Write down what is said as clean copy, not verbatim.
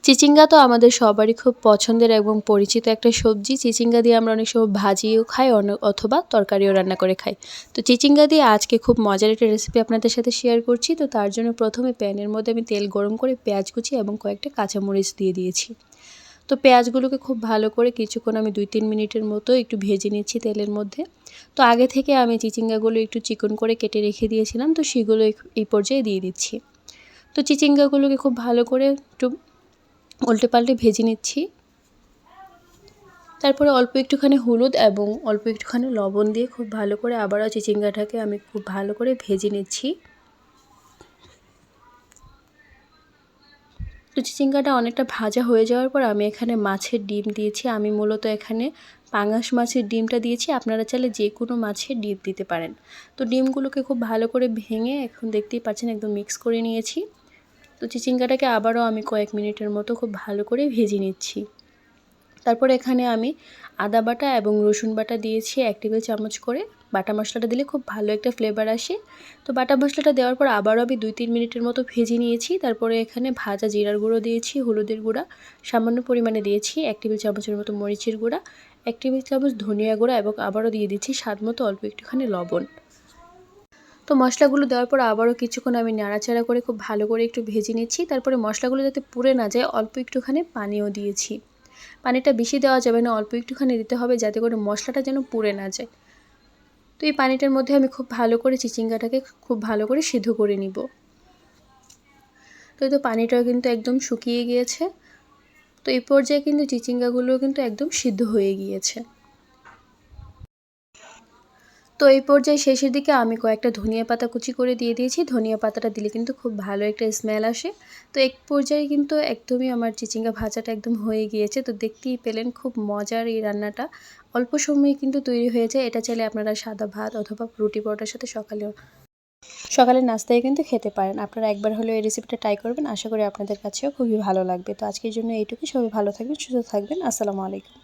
চিচিঙ্গা তো আমাদের সবারই খুব পছন্দের এবং পরিচিত একটা সবজি। চিচিঙ্গা দিয়ে আমরা অনেক সময় ভাজিও খাই অথবা তরকারিও রান্না করে খাই। তো চিচিঙ্গা দিয়ে আজকে খুব মজার একটা রেসিপি আপনাদের সাথে শেয়ার করছি। তো তার জন্য প্রথমে প্যানের মধ্যে আমি তেল গরম করে পেঁয়াজ কুচি এবং কয়েকটা কাঁচামরিচ দিয়ে দিয়েছি। তো পেঁয়াজগুলোকে খুব ভালো করে কিছুক্ষণ আমি 2-3 মিনিটের মতো একটু ভেজে নিচ্ছি তেলের মধ্যে। তো আগে থেকে আমি চিচিঙ্গাগুলো একটু চিকন করে কেটে রেখে দিয়েছিলাম, তো সেগুলো এই পর্যায়ে দিয়ে দিচ্ছি। তো চিচিঙ্গাগুলোকে খুব ভালো করে একটু উল্টে পাল্টে ভেজে নিচ্ছি। তারপরে অল্প একটুখানি হলুদ এবং অল্প একটুখানি লবণ দিয়ে খুব ভালো করে আবারও চিচিঙ্গাটাকে আমি খুব ভালো করে ভেজে নিচ্ছি। তো চিচিঙ্গাটা অনেকটা ভাজা হয়ে যাওয়ার পর আমি এখানে মাছের ডিম দিয়েছি। আমি মূলত এখানে পাঙাশ মাছের ডিমটা দিয়েছি, আপনারা চাইলে যে কোনো মাছের ডিম দিতে পারেন। তো ডিমগুলোকে খুব ভালো করে ভেঙে এখন দেখতেই পাচ্ছেন একদম মিক্স করে নিয়েছি। তো চিচিঙ্গাটাকে আবারও আমি কয়েক মিনিটের মতো খুব ভালো করে ভেজে নিচ্ছি। তারপর এখানে আমি আদা বাটা এবং রসুন বাটা দিয়েছি 1 টেবিল চামচ করে। বাটা মশলাটা দিলে খুব ভালো একটা ফ্লেভার আসে। তো বাটা মশলাটা দেওয়ার পর আবারও আমি 2-3 মিনিটের মতো ভেজে নিয়েছি। তারপরে এখানে ভাজা জিরার গুঁড়ো দিয়েছি, হলুদের গুঁড়া সামান্য পরিমাণে দিয়েছি, 1 টেবিল চামচের মতো মরিচের গুঁড়া, 1 টেবিল চামচ ধনিয়া গুঁড়া এবং আবারও দিয়ে দিচ্ছি স্বাদমতো অল্প একটুখানি লবণ। তো মশলাগুলো দেওয়ার পর আবারও কিছুক্ষণ আমি নাড়াচাড়া করে খুব ভালো করে একটু ভেজে নিচ্ছি। তারপরে মশলাগুলো যাতে পুড়ে না যায় অল্প একটুখানি পানিও দিয়েছি। পানিটা বেশি দেওয়া যাবে না, অল্প একটুখানি দিতে হবে যাতে করে মশলাটা যেন পুড়ে না যায়। তো এই পানিটার মধ্যে আমি খুব ভালো করে চিচিঙ্গাটাকে খুব ভালো করে সিদ্ধ করে নিব। তো পানিটাও কিন্তু একদম শুকিয়ে গিয়েছে। তো এই পর্যায়ে কিন্তু চিচিঙ্গাগুলোও কিন্তু একদম সিদ্ধ হয়ে গিয়েছে। তো এই পর্যায়ে শেষের দিকে আমি কয়েকটা ধনিয়া পাতা কুচি করে দিয়ে দিয়েছি। ধনিয়া পাতাটা দিলে কিন্তু খুব ভালো একটা স্মেল আসে। তো এক পর্যায়ে কিন্তু একদমই আমার চিচিঙ্গা ভাজাটা একদম হয়ে গিয়েছে। তো দেখতেই পেলেন খুব মজার এই রান্নাটা অল্প সময়ে কিন্তু তৈরি হয়ে যায়। এটা চাইলে আপনারা সাদা ভাত অথবা রুটি পরোটার সাথে সকালের নাস্তায় কিন্তু খেতে পারেন। আপনারা একবার হলেও এই রেসিপিটা ট্রাই করবেন, আশা করি আপনাদের কাছেও খুবই ভালো লাগবে। তো আজকের জন্য এইটুকুই। সবাই ভালো থাকবেন, সুস্থ থাকবেন। আসসালামু আলাইকুম।